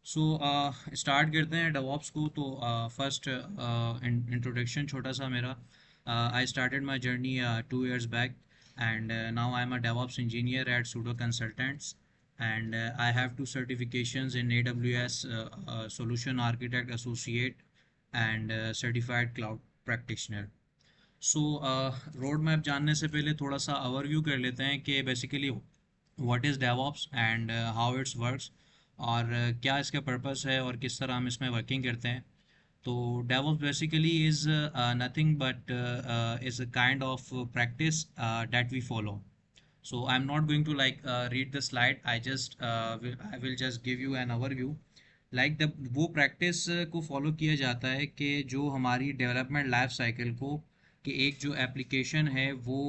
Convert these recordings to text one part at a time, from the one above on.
So start करते हैं DevOps को। तो फर्स्ट इंट्रोडक्शन छोटा सा मेरा। I started my journey 2 years back, and now I am a DevOps engineer at Sudo Consultants, and I have two certifications in AWS, Solution Architect Associate, and Certified Cloud Practitioner. So road map जानने से पहले थोड़ा सा overview कर लेते हैं कि basically what is DevOps and how it's works, और क्या इसका पर्पस है और किस तरह हम इसमें वर्किंग करते हैं। तो DevOps basically is nothing but is a kind of practice that we follow. So I'm not going to read the slide. I will just give you an overview. Like the वो practice को follow किया जाता है कि जो हमारी development life cycle को, कि एक जो एप्लीकेशन है वो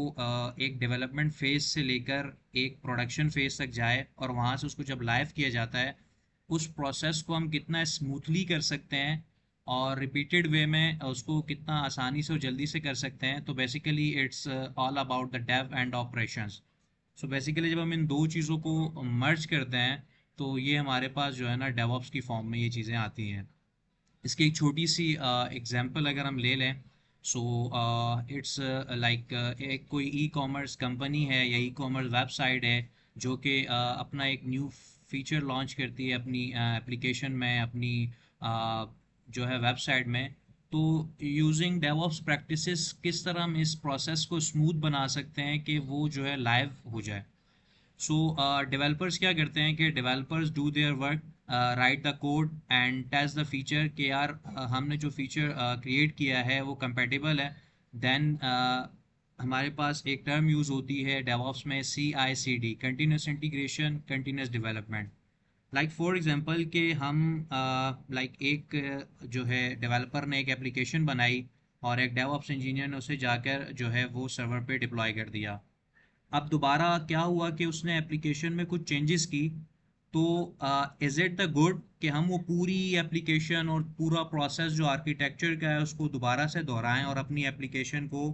एक डेवलपमेंट फेज से लेकर एक प्रोडक्शन फेज तक जाए, और वहाँ से उसको जब लाइव किया जाता है उस प्रोसेस को हम कितना स्मूथली कर सकते हैं और रिपीटेड वे में उसको कितना आसानी से और जल्दी से कर सकते हैं। तो basically it's all about the dev and operations. So basically जब हम इन दो चीज़ों को मर्ज करते हैं तो ये हमारे पास जो है ना डेवऑप्स की फॉर्म में ये चीज़ें आती हैं। इसकी एक छोटी सी एग्जांपल अगर हम ले लें, सो इट्स लाइक एक कोई ई कॉमर्स कंपनी है या ई कॉमर्स वेबसाइट है जो कि अपना एक न्यू फीचर लॉन्च करती है अपनी एप्लीकेशन में, अपनी जो है वेबसाइट में। तो यूजिंग डेवऑप्स प्रैक्टिसेस किस तरह हम इस प्रोसेस को स्मूथ बना सकते हैं कि वो जो है लाइव हो जाए। सो डेवलपर्स क्या करते हैं कि developers do their work, write the code and test the feature कि यार हमने जो फीचर क्रिएट किया है वो कंपेटेबल है। देन हमारे पास एक टर्म यूज़ होती है डेवऑप्स में, CI/CD, continuous integration continuous development. Like for example कि हम एक जो है डेवलपर ने एक एप्लीकेशन बनाई और एक डेवऑप्स इंजीनियर ने उसे जाकर जो है वो सर्वर पे डिप्लॉय कर दिया। अब दोबारा क्या हुआ कि उसने एप्लीकेशन में कुछ चेंजेस की। तो इज़ इट द गुड कि हम वो पूरी एप्लीकेशन और पूरा प्रोसेस जो आर्किटेक्चर का है उसको दोबारा से दोहराएं और अपनी एप्लीकेशन को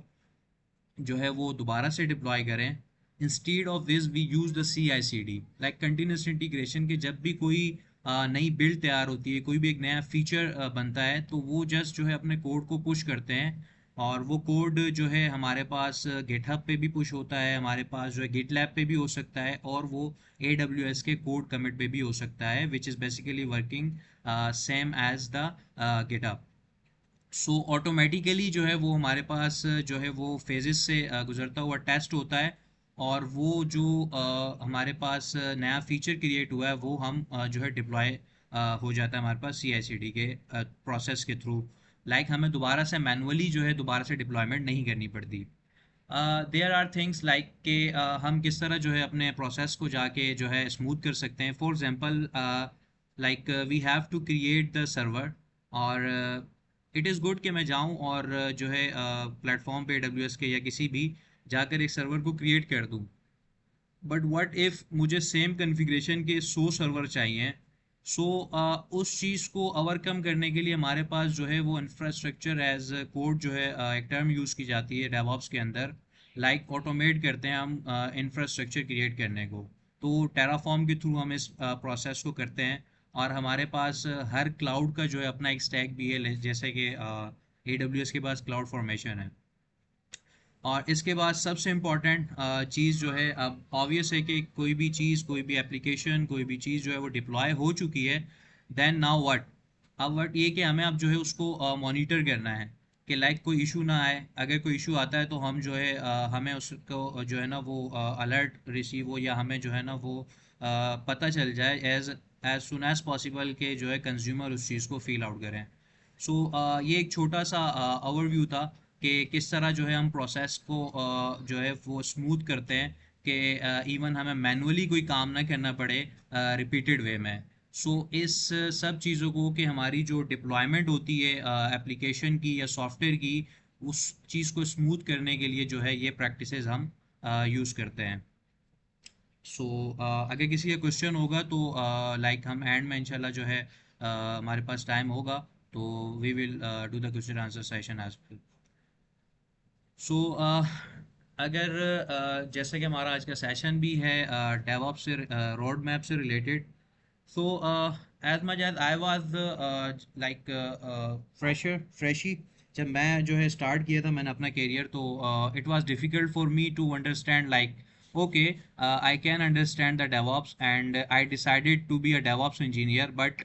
जो है वो दोबारा से डिप्लॉय करें। Instead of this we use the CI/CD, like continuous integration के जब भी कोई नई बिल्ड तैयार होती है, कोई भी एक नया फीचर बनता है, तो वो जस्ट जो है अपने कोड को पुश करते हैं, और वो कोड जो है हमारे पास गिटहब पे भी पुश होता है, हमारे पास जो है गिटलैब पे भी हो सकता है, और वो AWS के कोड कमिट पे भी हो सकता है, which is basically working same as the GitHub. So automatically जो है वो हमारे पास जो है वो फेजेस से गुजरता हुआ टेस्ट होता है, और वो जो हमारे पास नया फीचर क्रिएट हुआ है वो हम जो है डिप्लॉय हो जाता है हमारे पास CI/CD के प्रोसेस के थ्रू। लाइक हमें दोबारा से मैनुअली जो है दोबारा से डिप्लॉयमेंट नहीं करनी पड़ती। देयर आर थिंग्स लाइक कि हम किस तरह जो है अपने प्रोसेस को जाके जो है स्मूथ कर सकते हैं। For example like we have to create the server, और इट इज़ गुड कि मैं जाऊं और जो है प्लेटफॉर्म पे AWS के या किसी भी जाकर एक सर्वर को क्रिएट कर दूं। बट व्हाट इफ़ मुझे सेम कॉन्फ़िगरेशन के 100 सर्वर चाहिए। सो उस चीज़ को ओवरकम करने के लिए हमारे पास जो है वो इंफ्रास्ट्रक्चर एज कोड जो है एक टर्म यूज़ की जाती है डेवऑप्स के अंदर। लाइक ऑटोमेट करते हैं हम इंफ्रास्ट्रक्चर क्रिएट करने को। तो टेराफॉर्म के थ्रू हम इस प्रोसेस को करते हैं, और हमारे पास हर क्लाउड का जो है अपना एक स्टैक भी है, जैसे कि AWS के पास क्लाउड फॉर्मेशन है। और इसके बाद सबसे इम्पॉर्टेंट चीज़ जो है, अब ऑब्वियस है कि कोई भी चीज़, कोई भी एप्लीकेशन, कोई भी चीज़ जो है वो डिप्लॉय हो चुकी है। Then now what. अब व्हाट ये कि हमें अब जो है उसको मॉनिटर करना है कि लाइक कोई इशू ना आए। अगर कोई इशू आता है तो हम जो है हमें उसको जो है ना वो अलर्ट रिसीव हो, या हमें जो है ना वो पता चल जाए एज सुन एज पॉसिबल के जो है कंज्यूमर उस चीज़ को फील आउट करें। सो ये एक छोटा सा ओवरव्यू था कि किस तरह जो है हम प्रोसेस को जो है वो स्मूथ करते हैं कि इवन हमें मैनुअली कोई काम ना करना पड़े रिपीटेड वे में। सो इस सब चीज़ों को कि हमारी जो डिप्लॉयमेंट होती है एप्लीकेशन की या सॉफ्टवेयर की, उस चीज़ को स्मूथ करने के लिए जो है ये प्रैक्टिसेस हम यूज़ करते हैं। सो अगर किसी का क्वेश्चन होगा तो लाइक हम एंड में इंशाल्लाह जो है हमारे पास टाइम होगा तो we will do the question answer session as well. So अगर जैसे कि हमारा आज का सेशन भी है डेवऑप्स से रोड मैप से related. So as much as I was like freshie, जब मैं जो है स्टार्ट किया था मैंने अपना करियर, तो it was difficult for me to understand like okay I can understand the DevOps and I decided to be a DevOps engineer, but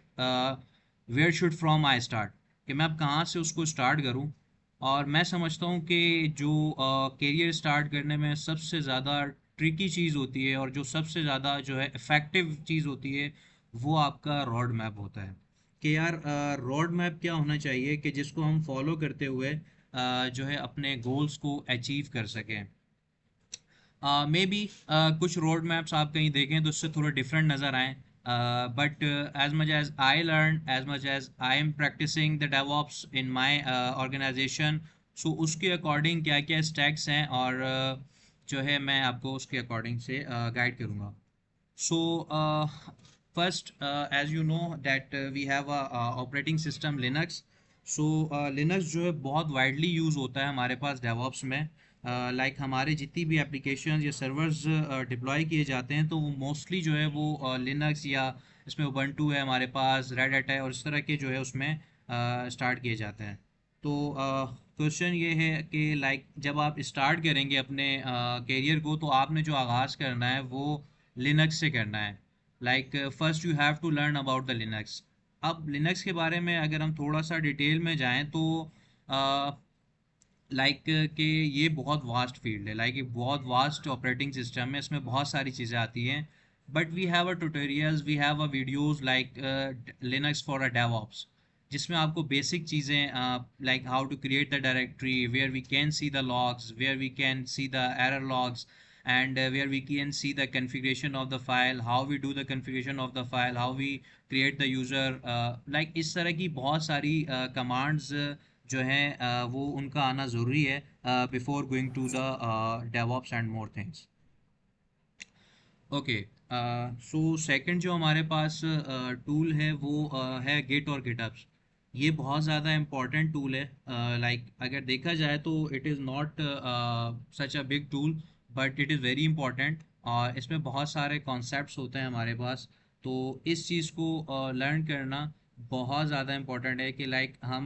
where should from I start, कि मैं अब कहाँ से उसको स्टार्ट करूँ। और मैं समझता हूँ कि जो करियर स्टार्ट करने में सबसे ज़्यादा ट्रिकी चीज़ होती है और जो सबसे ज़्यादा जो है इफ़ेक्टिव चीज़ होती है, वो आपका रोड मैप होता है। कि यार रोड मैप क्या होना चाहिए कि जिसको हम फॉलो करते हुए जो है अपने गोल्स को अचीव कर सकें। मे बी कुछ रोड मैप्स आप कहीं देखें तो उससे थोड़े डिफरेंट नज़र आएँ, but as much as I learn, as much as I am practising the DevOps in my organisation, so उसके अकॉर्डिंग क्या क्या स्टैक्स हैं और जो है मैं आपको उसके अकॉर्डिंग से गाइड करूँगा। So, first, as you know that we have a operating system Linux. So, Linux जो है बहुत widely यूज़ होता है हमारे पास DevOps में। लाइक हमारे जितनी भी एप्लीकेशन या सर्वर्स डिप्लॉय किए जाते हैं तो वो मोस्टली जो है वो लिनक्स या इसमें उबंटू है हमारे पास, रेड हैट है और इस तरह के जो है उसमें स्टार्ट किए जाते हैं। तो क्वेश्चन ये है कि लाइक जब आप स्टार्ट करेंगे अपने करियर को, तो आपने जो आगाज़ करना है वो लिनक्स से करना है। Like first you have to learn about the Linux. अब लिनक्स के बारे में अगर हम थोड़ा सा डिटेल में जाएं तो लाइक कि ये बहुत वास्ट फील्ड है, लाइक ये बहुत वास्ट ऑपरेटिंग सिस्टम है, इसमें बहुत सारी चीज़ें आती हैं। But we have a tutorials, we have a videos like Linux for a DevOps, जिसमें आपको बेसिक चीज़ें like how to create the directory where we can see the logs, where we can see the error logs, and where we can see the configuration of the file, how we do the configuration of the file, how we create the user, like इस तरह की बहुत सारी commands जो हैं वो उनका आना ज़रूरी है before going to the DevOps and more things. Okay, so second जो हमारे पास टूल है वो है गिट और गिटहब्स। ये बहुत ज़्यादा इम्पॉर्टेंट टूल है। लाइक अगर देखा जाए तो it is not such a big tool, but it is very important और इसमें बहुत सारे कॉन्सेप्ट्स होते हैं हमारे पास। तो इस चीज़ को लर्न करना बहुत ज़्यादा इम्पॉर्टेंट है कि लाइक हम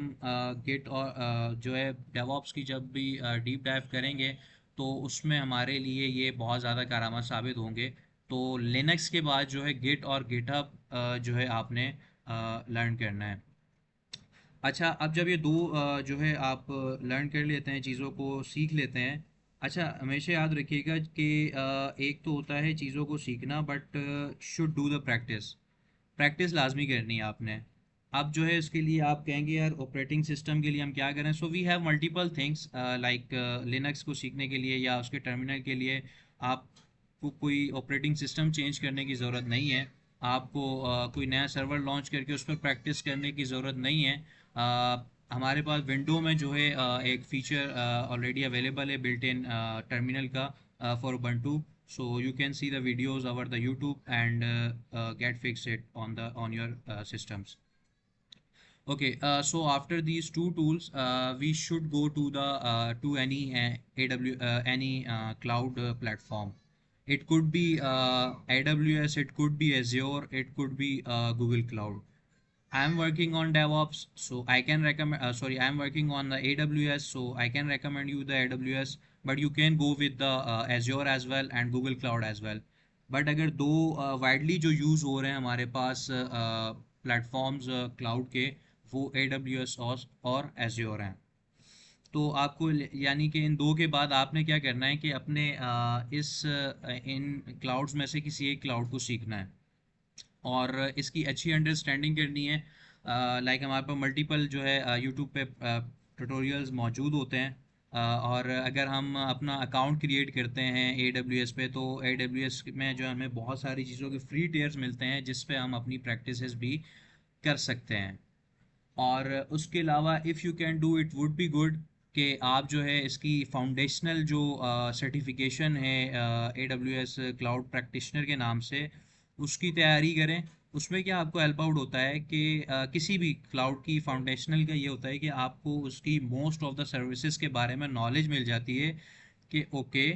गिट और जो है डेवऑप्स की जब भी डीप डाइव करेंगे तो उसमें हमारे लिए ये बहुत ज़्यादा कारआमद साबित होंगे। तो लिनक्स के बाद जो है गिट और गिटहब जो है आपने लर्न करना है। अच्छा, अब जब ये दो जो है आप लर्न कर लेते हैं, चीज़ों को सीख लेते हैं। अच्छा, हमेशा याद रखिएगा कि एक तो होता है चीज़ों को सीखना, but should do the practice. Practice लाजमी करनी है आपने। अब जो है इसके लिए आप कहेंगे यार ऑपरेटिंग सिस्टम के लिए हम क्या करें, so we have multiple things like Linux को सीखने के लिए या उसके टर्मिनल के लिए आपको कोई ऑपरेटिंग सिस्टम चेंज करने की ज़रूरत नहीं है। आपको कोई नया सर्वर लॉन्च करके उस पर प्रैक्टिस करने की ज़रूरत नहीं है। हमारे पास विंडो में जो है एक फ़ीचर ऑलरेडी अवेलेबल है बिल्ट इन टर्मिनल का for Ubuntu, so you can see the videos over the YouTube and get fix it on your systems. Okay, so after these two tools, we should go to the to any AW any cloud platform. It could be AWS, it could be Azure, it could be Google Cloud. I'm working on DevOps, so I can recommend. Sorry, I'm working on the AWS, so I can recommend you the AWS. But you can go with the Azure as well and Google Cloud as well. But अगर दो widely जो use हो रहे हैं हमारे पास platforms cloud के, वो AWS और Azure हैं। तो आपको यानी कि इन दो के बाद आपने क्या करना है कि अपने इन क्लाउड्स में से किसी एक क्लाउड को सीखना है और इसकी अच्छी अंडरस्टैंडिंग करनी है। लाइक हमारे पास मल्टीपल जो है यूट्यूब पे ट्यूटोरियल्स मौजूद होते हैं। और अगर हम अपना अकाउंट क्रिएट करते हैं AWS पे, तो AWS में जो हमें बहुत सारी चीज़ों के फ्री टियर्स मिलते हैं जिस पे हम अपनी प्रैक्टिसेस भी कर सकते हैं। और उसके अलावा if you can do it would be good कि आप जो है इसकी फाउंडेशनल जो सर्टिफिकेशन है AWS क्लाउड प्रैक्टिशनर के नाम से, उसकी तैयारी करें। उसमें क्या आपको हेल्प आउट होता है कि किसी भी क्लाउड की फाउंडेशनल का ये होता है कि आपको उसकी मोस्ट ऑफ द सर्विसेज के बारे में नॉलेज मिल जाती है कि ओके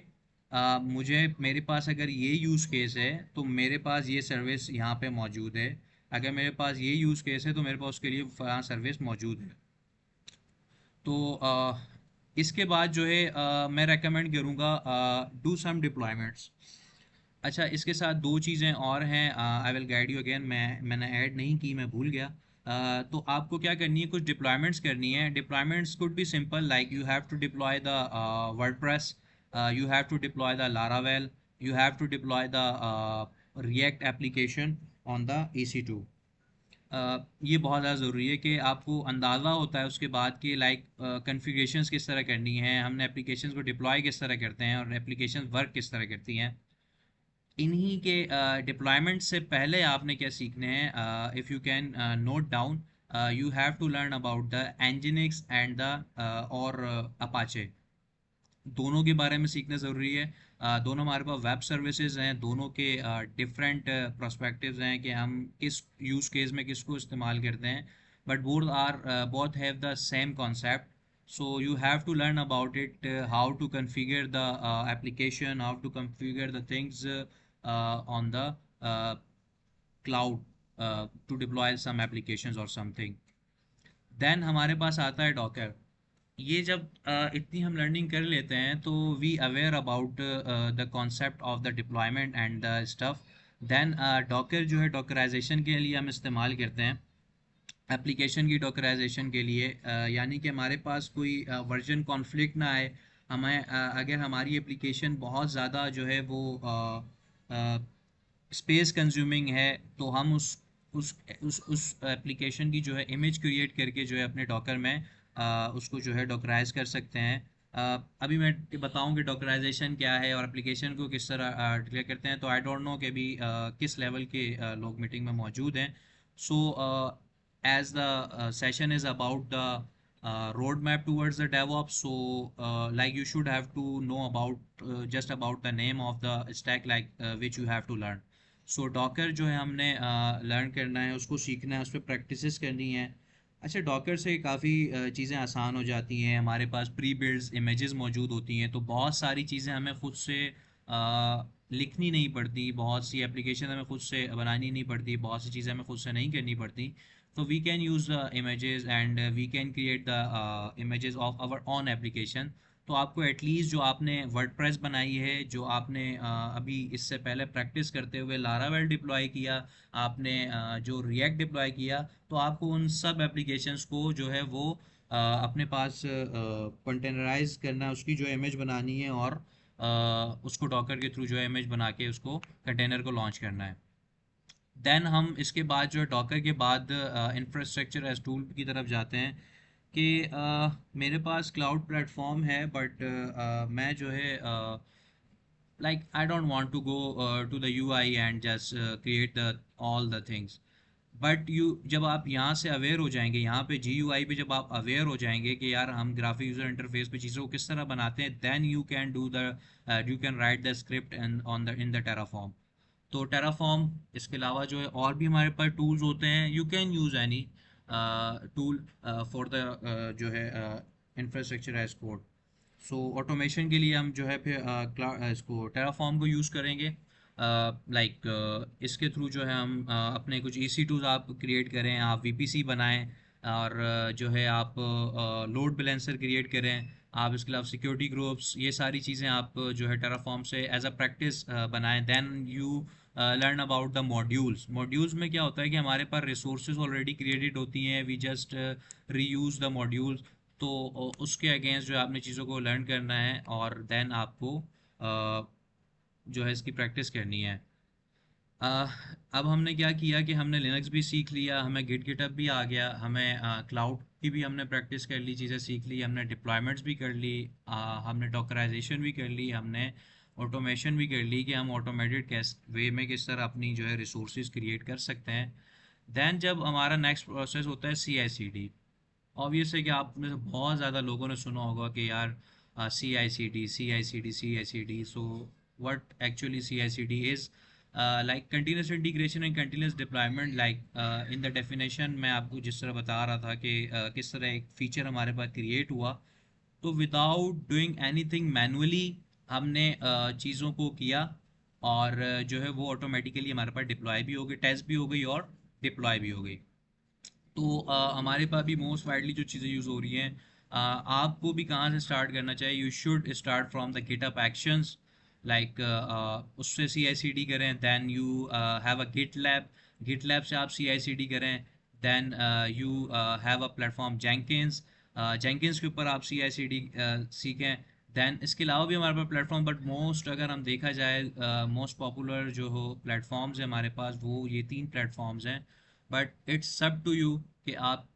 मुझे मेरे पास अगर ये यूज़ केस है तो मेरे पास ये सर्विस यहाँ पे मौजूद है। अगर मेरे पास ये यूज़ केस है तो मेरे पास उसके लिए फलाना सर्विस मौजूद है। तो इसके बाद जो है मैं रेकमेंड करूँगा डू सम डिप्लॉयमेंट्स। अच्छा, इसके साथ दो चीज़ें और हैं, I will guide you again, मैंने ऐड नहीं की, मैं भूल गया। तो आपको क्या करनी है, कुछ डिप्लॉयमेंट्स करनी है। Deployments could be simple, like you have to deploy the WordPress, you have to deploy the Laravel, you have to deploy the React application on the EC2। ये बहुत ज़्यादा ज़रूरी है कि आपको अंदाज़ा होता है उसके बाद कि लाइक कॉन्फ़िगरेशंस किस तरह करनी है, हमने एप्लीकेशंस को डिप्लॉय किस तरह करते हैं और एप्लीकेशन वर्क किस तरह करती हैं। इन्हीं के डिप्लॉयमेंट से पहले आपने क्या सीखने हैं, if you can note down, you have to learn about the Nginx and the और अपाचे। दोनों के बारे में सीखना ज़रूरी है। दोनों हमारे पास वेब सर्विसेज हैं, दोनों के डिफरेंट पर्सपेक्टिव्स हैं कि हम किस यूज़ केस में किसको इस्तेमाल करते हैं, but both have the same concept. So you have to learn about it, how to configure the application, how to configure the things on the uh, cloud to deploy some applications or something. Then हमारे पास आता है Docker. ये जब इतनी हम learning कर लेते हैं तो we aware about the concept of the deployment and the stuff. Then Docker जो है डॉकराइजेशन के लिए हम इस्तेमाल करते हैं, एप्लीकेशन की डॉकराइजेशन के लिए, यानी कि हमारे पास कोई वर्जन कॉन्फ्लिक्ट ना आए। अगर हमारी एप्लीकेशन बहुत ज़्यादा जो है वो स्पेस कंज्यूमिंग है, तो हम उस एप्लीकेशन की जो है इमेज क्रिएट करके जो है अपने डॉकर में उसको जो है डॉकराइज कर सकते हैं। अभी मैं बताऊं कि डॉकराइजेशन क्या है और एप्लीकेशन को किस तरह डिक्लेयर करते हैं, तो आई डोंट नो कि अभी किस लेवल के लोग मीटिंग में मौजूद हैं। सो as the session is about the roadmap towards the DevOps, so like you should have to know about just about the name of the stack, like which you have to learn. So Docker जो है हमने learn करना है, उसको सीखना है, उस पर प्रैक्टिसेस करनी है। अच्छा, डॉकर से काफ़ी चीज़ें आसान हो जाती हैं, हमारे पास प्री बिल्ड्स इमेजेस मौजूद होती हैं, तो बहुत सारी चीज़ें हमें खुद से लिखनी नहीं पड़ती, बहुत सी एप्लीकेशन हमें खुद से बनानी नहीं पड़ती, बहुत सी चीज़ें हमें खुद से नहीं करनी पड़ती। तो we can use the images and we can create the images of our own application. तो आपको एटलीस्ट जो आपने वर्डप्रेस बनाई है, जो आपने अभी इससे पहले प्रैक्टिस करते हुए लारावेल डिप्लॉय किया, आपने जो रिएक्ट डिप्लॉय किया, तो आपको उन सब एप्लीकेशंस को जो है वो अपने पास कंटेनराइज करना है, उसकी जो इमेज बनानी है और उसको डॉकर के थ्रू जो है इमेज बना के उसको कंटेनर को लॉन्च करना है। देन हम इसके बाद जो है डॉकर के बाद इंफ्रास्ट्रक्चर एज टूल की तरफ जाते हैं कि मेरे पास क्लाउड प्लेटफॉर्म है, बट मैं जो है like I don't want to go to the UI and just create the all the things, but you जब आप यहाँ से अवेयर हो जाएंगे, यहाँ पे GUI पे जब आप अवेयर हो जाएंगे कि यार हम ग्राफिक यूज़र इंटरफेस पे चीज़ों को किस तरह बनाते हैं, then you can write the script and on the in the Terraform. तो टेराफॉर्म इसके अलावा जो है और भी हमारे पास टूल्स होते हैं, you can use any tool for the जो है इंफ्रास्ट्रक्चर एज कोड। सो ऑटोमेशन के लिए हम जो है फिर इसको टेराफॉर्म को यूज़ करेंगे। इसके थ्रू जो है हम अपने कुछ EC2s आप क्रिएट करें, आप VPC बनाएं, और जो है आप लोड बैलेंसर क्रिएट करें, आप इसके अलावा सिक्योरिटी ग्रुप्स, ये सारी चीज़ें आप जो है टेराफॉर्म से एज अ प्रैक्टिस बनाएं। Then you learn about the modules. Modules में क्या होता है कि हमारे पास रिसोर्सेज ऑलरेडी क्रिएटेड होती हैं, we just reuse the modules. तो उसके अगेंस्ट जो है आपने चीज़ों को लर्न करना है और देन आपको जो है इसकी प्रैक्टिस करनी है। अ, अब हमने क्या किया कि हमने लिनक्स भी सीख लिया, हमें गिटअप भी आ गया, हमें क्लाउड की भी हमने प्रैक्टिस कर ली, चीज़ें सीख ली, हमने डिप्लॉयमेंट्स भी कर ली, हमने डॉकराइजेशन भी कर ली, हमने ऑटोमेशन भी कर ली कि हम ऑटोमेटेड कैस वे में किस तरह अपनी जो है रिसोर्सेज क्रिएट कर सकते हैं। देन जब हमारा नेक्स्ट प्रोसेस होता है CI/CD। ऑब्वियस है कि आप में से बहुत ज़्यादा लोगों ने सुना होगा कि यार CI/CD CI/CD CI/CD। So what actually CI/CD is, like continuous integration and continuous deployment, like in the definition मैं आपको जिस तरह बता रहा था कि किस तरह एक फीचर हमारे पास क्रिएट हुआ, तो विदाउट डूइंग एनीथिंग मैनुअली हमने चीज़ों को किया और जो है वो ऑटोमेटिकली हमारे पास डिप्लॉय भी हो गई, टेस्ट भी हो गई और डिप्लॉय भी हो गई। तो हमारे पास भी मोस्ट वाइडली जो चीज़ें यूज़ हो रही हैं, आपको भी कहाँ से स्टार्ट करना चाहिए, you should start from the GitHub actions, like उससे सी आई सी डी करें, then you have a GitLab से आप सी आई सी डी करें, then you have a platform Jenkins, Jenkins के ऊपर आप सी आई सी डी सीखें। Then इसके अलावा भी हमारे पास प्लेटफॉर्म, बट मोस्ट अगर हम देखा जाए मोस्ट पॉपुलर जो हो प्लेटफॉर्म्स हैं हमारे पास, वो ये 3 प्लेटफॉर्म्स हैं। बट इट्स सब टू यू कि आप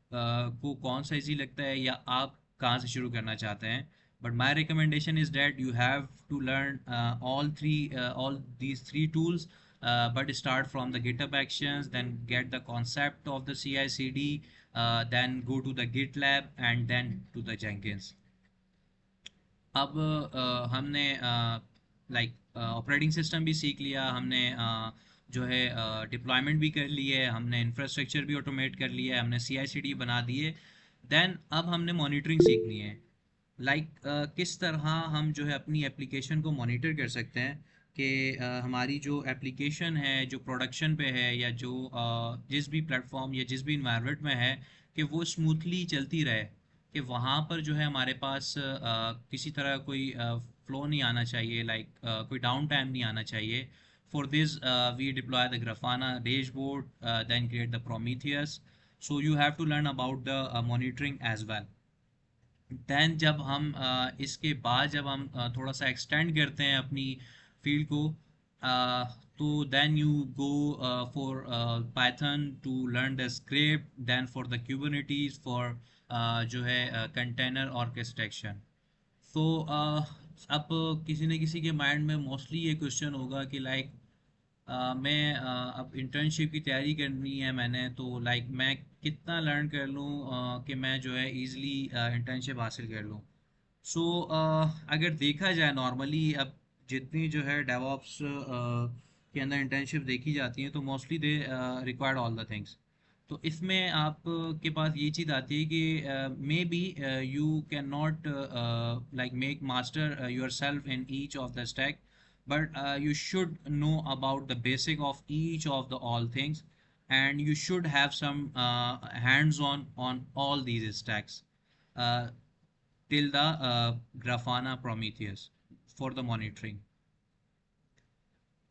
को कौन सा इजी लगता है या आप कहाँ से शुरू करना चाहते हैं। But my recommendation is that you have to learn all these three tools, but start from the GitHub Actions, then get the concept of the CI/CD, then go to the GitLab, and then to the Jenkins. अब हमने like operating system भी सीख लिया हमने, जो है deployment भी कर ली है हमने, इंफ्रास्ट्रक्चर भी ऑटोमेट कर लिया है हमने, सी आई सी डी बना दिए। देन अब हमने मॉनिटरिंग सीखनी है, लाइक किस तरह हम जो है अपनी एप्लीकेशन को मॉनिटर कर सकते हैं कि हमारी जो एप्लीकेशन है जो प्रोडक्शन पे है या जो जिस भी प्लेटफॉर्म या जिस भी इन्वायरमेंट में है, कि वो स्मूथली चलती रहे, कि वहाँ पर जो है हमारे पास किसी तरह कोई फ्लो नहीं आना चाहिए, लाइक कोई डाउन टाइम नहीं आना चाहिए। For this we deploy the Grafana dashboard, then create the Prometheus. So you have to learn about the monitoring as well. Then जब हम इसके बाद जब हम थोड़ा सा एक्सटेंड करते हैं अपनी फील्ड को, तो then you go for Python to learn the script, then for the Kubernetes for जो है कंटेनर ऑर्केस्ट्रेशन। तो अब किसी न किसी के माइंड में मोस्टली ये क्वेश्चन होगा कि लाइक मैं अब इंटर्नशिप की तैयारी करनी है मैंने, तो लाइक मैं कितना लर्न कर लूँ कि मैं जो है इजीली इंटर्नशिप हासिल कर लूँ। सो अगर देखा जाए नॉर्मली, अब जितनी जो है डेवॉप्स के अंदर इंटर्नशिप देखी जाती हैं, तो mostly they required all the things. तो इसमें आप के पास ये चीज़ आती है कि may be you can not like make master your self in each of the stack, but you should know about the basic of each of the all things, and you should have some hands on all these stacks, uh, till the Grafana Prometheus for the monitoring.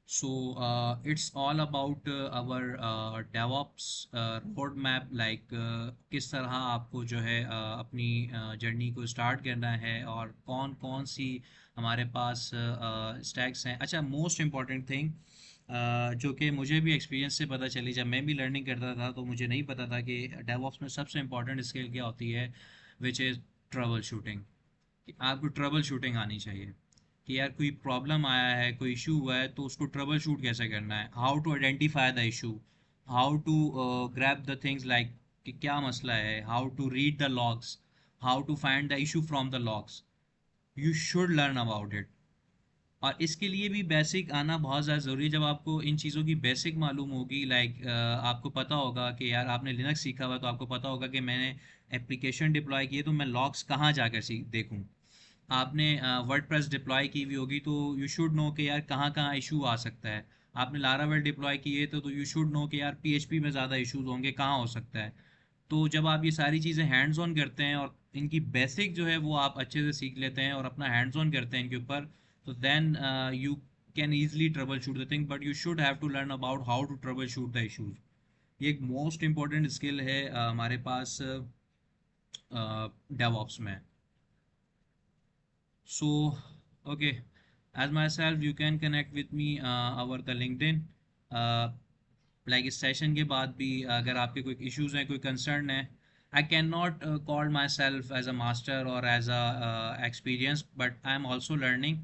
So it's all about our DevOps roadmap, like किस तरह आपको जो है अपनी journey को start करना है और कौन कौन सी हमारे पास स्टैक्स हैं। अच्छा, मोस्ट इम्पॉर्टेंट थिंग जो कि मुझे भी एक्सपीरियंस से पता चली, जब मैं भी लर्निंग करता था तो मुझे नहीं पता था कि DevOps में सबसे इम्पॉर्टेंट स्किल क्या होती है, विच इज़ ट्रबल शूटिंग। कि आपको ट्रबल शूटिंग आनी चाहिए, कि यार कोई प्रॉब्लम आया है, कोई इशू हुआ है, तो उसको ट्रबल शूट कैसे करना है, how to identify the issue, how to grab the things, like कि क्या मसला है, how to read the logs, how to find the issue from the logs. You should learn about it. और इसके लिए भी बेसिक आना बहुत ज़्यादा ज़रूरी है। जब आपको इन चीज़ों की बेसिक मालूम होगी, लाइक आपको पता होगा कि यार आपने लिनक्स सीखा हुआ है, तो आपको पता होगा कि मैंने एप्लीकेशन डिप्लॉय की है, तो मैं लॉग्स कहाँ जाकर सीख देखूँ। आपने वर्डप्रेस डिप्लॉय की हुई होगी, तो यू शुड नो कि यार कहाँ कहाँ इशू आ सकता है। आपने लारावेल डिप्लॉय की है, तो यू शुड नो कि यार पीएचपी में ज़्यादा इश्यूज होंगे, कहाँ हो सकता है। तो जब आप ये सारी चीज़ें हैंड्स ऑन करते हैं और इनकी बेसिक जो है वो आप अच्छे से सीख लेते हैं और अपना हैंड्स ऑन करते हैं इनके ऊपर, तो then you can easily trouble shoot the thing, but you should have to learn about how to trouble shoot the issues. ये एक मोस्ट इंपॉर्टेंट स्किल है हमारे पास डेवऑप्स में। So, okay, as myself, you can connect with me over the LinkedIn. Uh, like इस session के बाद भी अगर आपके कोई इश्यूज हैं, कोई कंसर्न है, I can not call myself as a master और as a experience, but I am also learning.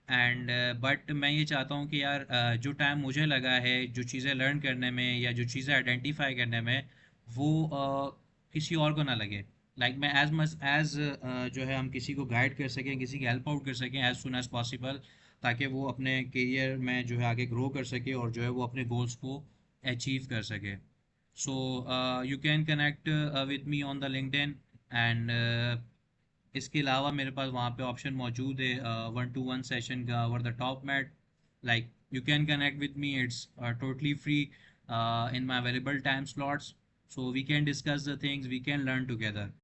And but मैं ये चाहता हूँ कि यार जो टाइम मुझे लगा है जो चीज़ें लर्न करने में या जो चीज़ें आइडेंटिफाई करने में, वो किसी और को ना लगे। लाइक मैं एज मच एज जो है हम किसी को गाइड कर सकें, किसी की हेल्प आउट कर सकें एज सुन एज पॉसिबल, ताकि वो अपने करियर में जो है आगे ग्रो कर सके और जो है वो अपने गोल्स को अचीव कर सके। So you can connect with me on the LinkedIn, and इसके अलावा मेरे पास वहाँ पे ऑप्शन मौजूद है 1-to-1 सेशन का over the top mat. Like you can connect with me, it's totally free. in my available time slots, so we can discuss the things, we can learn together.